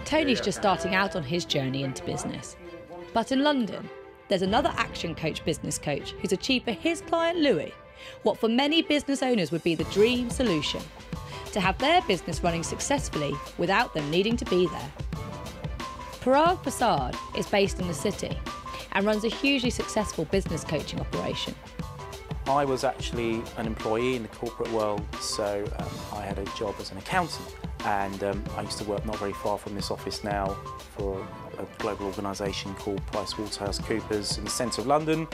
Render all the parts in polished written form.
Tony's just starting out on his journey into business. But in London, there's another action coach business coach who's achieved for his client Louis what for many business owners would be the dream solution: to have their business running successfully without them needing to be there. Parag Prasad is based in the city and runs a hugely successful business coaching operation. I was actually an employee in the corporate world, so I had a job as an accountant, and I used to work not very far from this office now for a global organisation called PricewaterhouseCoopers in the centre of London.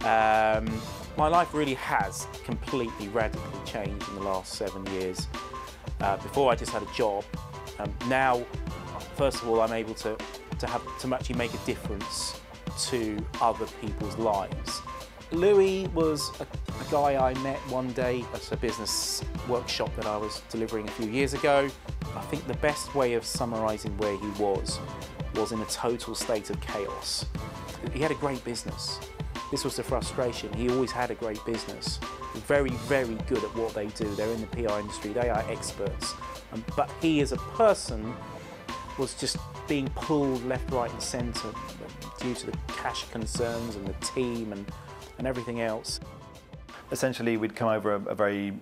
My life really has completely radically changed in the last 7 years. Before I just had a job. Now, first of all, I'm able to actually make a difference to other people's lives. Louis was a guy I met one day at a business workshop that I was delivering a few years ago. I think the best way of summarising where he was in a total state of chaos. He had a great business. This was the frustration. He always had a great business. Very, very good at what they do. They're in the PR industry. They are experts. But he as a person was just being pulled left, right and centre due to the cash concerns and the team and everything else. Essentially, we'd come over a very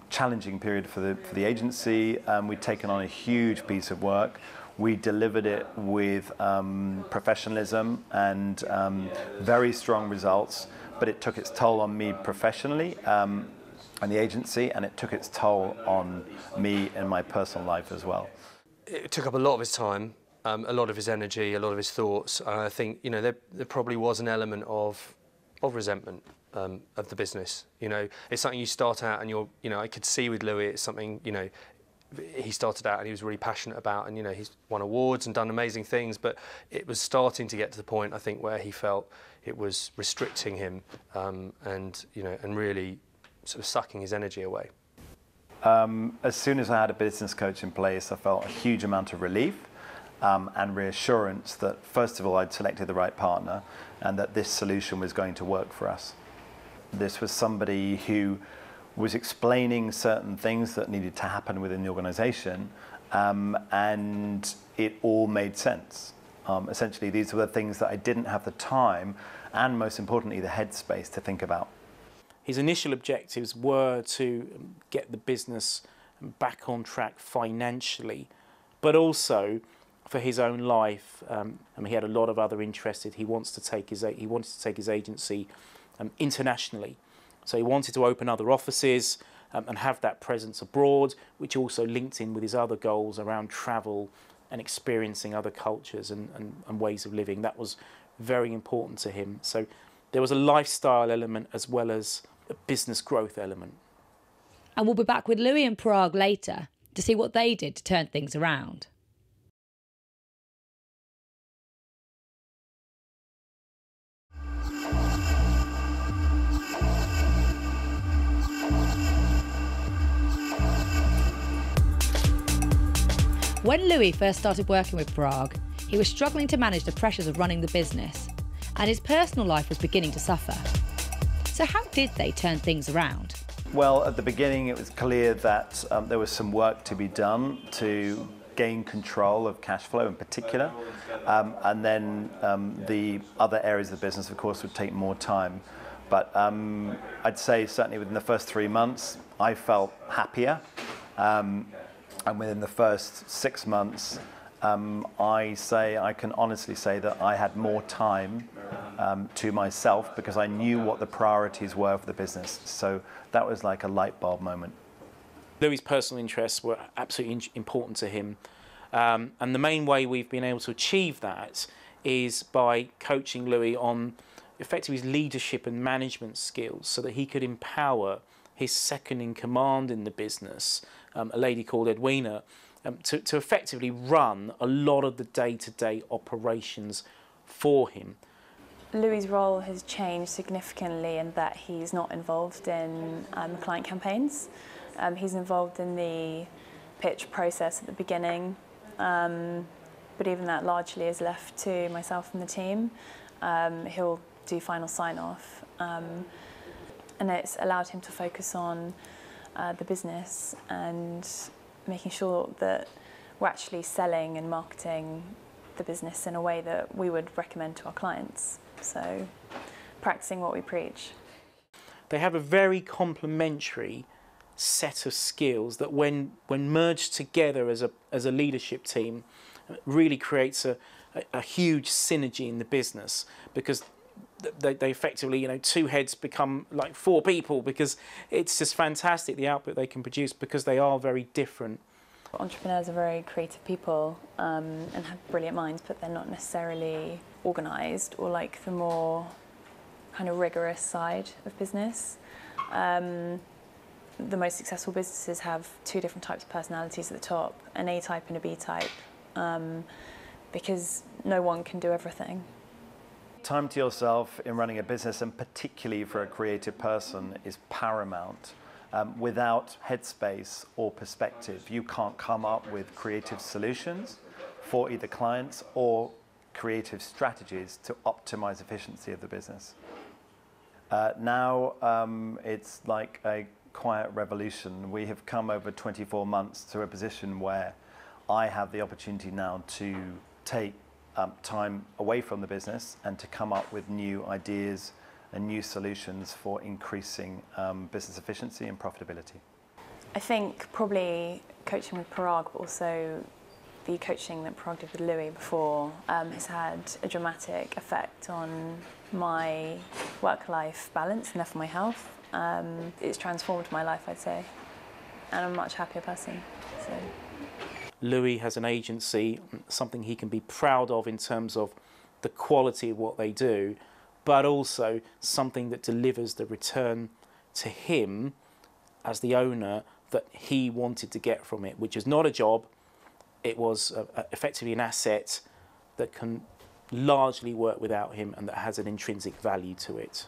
challenging period for the agency. We'd taken on a huge piece of work. We delivered it with professionalism and very strong results, but it took its toll on me professionally and the agency, and it took its toll on me in my personal life as well. It took up a lot of his time, a lot of his energy, a lot of his thoughts. And I think, you know, there probably was an element of resentment of the business. You know, it's something you start out and you know, I could see with Louis, it's something, you know, he started out and he was really passionate about, and, you know, he's won awards and done amazing things, but it was starting to get to the point, I think, where he felt it was restricting him and, you know, and really sort of sucking his energy away. As soon as I had a business coach in place, I felt a huge amount of relief and reassurance that, first of all, I'd selected the right partner and that this solution was going to work for us. This was somebody who was explaining certain things that needed to happen within the organisation, and it all made sense. Essentially, these were the things that I didn't have the time and, most importantly, the headspace to think about. His initial objectives were to get the business back on track financially, but also for his own life. He had a lot of other interests. He wanted to take his agency internationally. So he wanted to open other offices and have that presence abroad, which also linked in with his other goals around travel and experiencing other cultures and ways of living. That was very important to him. So there was a lifestyle element as well as a business growth element. And we'll be back with Louis and Parag later to see what they did to turn things around. When Louis first started working with Parag, he was struggling to manage the pressures of running the business, and his personal life was beginning to suffer. So how did they turn things around? Well, at the beginning it was clear that there was some work to be done to gain control of cash flow in particular, and then the other areas of the business, of course, would take more time. But I'd say certainly within the first 3 months I felt happier. And within the first 6 months, I can honestly say that I had more time to myself because I knew what the priorities were for the business. So that was like a light bulb moment. Louis' personal interests were absolutely important to him. And the main way we've been able to achieve that is by coaching Louis on effectively his leadership and management skills so that he could empower his second in command in the business, a lady called Edwina, to effectively run a lot of the day-to-day operations for him. Louis' role has changed significantly in that he's not involved in client campaigns. He's involved in the pitch process at the beginning, but even that largely is left to myself and the team. He'll do final sign-off, and it's allowed him to focus on the business and making sure that we're actually selling and marketing the business in a way that we would recommend to our clients. So practicing what we preach. They have a very complementary set of skills that when merged together as a leadership team really creates a huge synergy in the business, because they effectively, you know, two heads become like four people, because it's just fantastic the output they can produce because they are very different. Entrepreneurs are very creative people and have brilliant minds, but they're not necessarily organised or like the more kind of rigorous side of business. The most successful businesses have two different types of personalities at the top, an A type and a B type, because no one can do everything. Time to yourself in running a business, and particularly for a creative person, is paramount. Without headspace or perspective, you can't come up with creative solutions for either clients or creative strategies to optimize efficiency of the business. Now it's like a quiet revolution. We have come over 24 months to a position where I have the opportunity now to take time away from the business and to come up with new ideas and new solutions for increasing business efficiency and profitability. I think probably coaching with Parag, but also the coaching that Parag did with Louis before, has had a dramatic effect on my work-life balance and therefore my health. It's transformed my life, I'd say, and I'm a much happier person. So. Louis has an agency, something he can be proud of in terms of the quality of what they do, but also something that delivers the return to him as the owner that he wanted to get from it, which is not a job. It was effectively an asset that can largely work without him and that has an intrinsic value to it.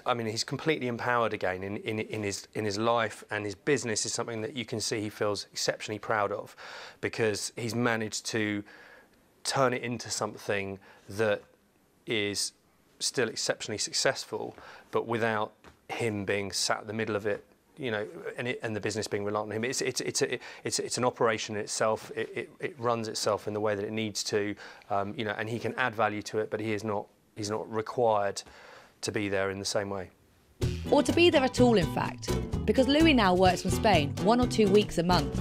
I mean, he's completely empowered again in his life, and his business is something that you can see he feels exceptionally proud of, because he's managed to turn it into something that is still exceptionally successful, but without him being sat in the middle of it, you know, and the business being reliant on him. It's an operation in itself. It runs itself in the way that it needs to, you know, and he can add value to it, but he's not required to be there in the same way. Or to be there at all, in fact, because Louis now works from Spain 1 or 2 weeks a month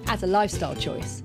as a lifestyle choice.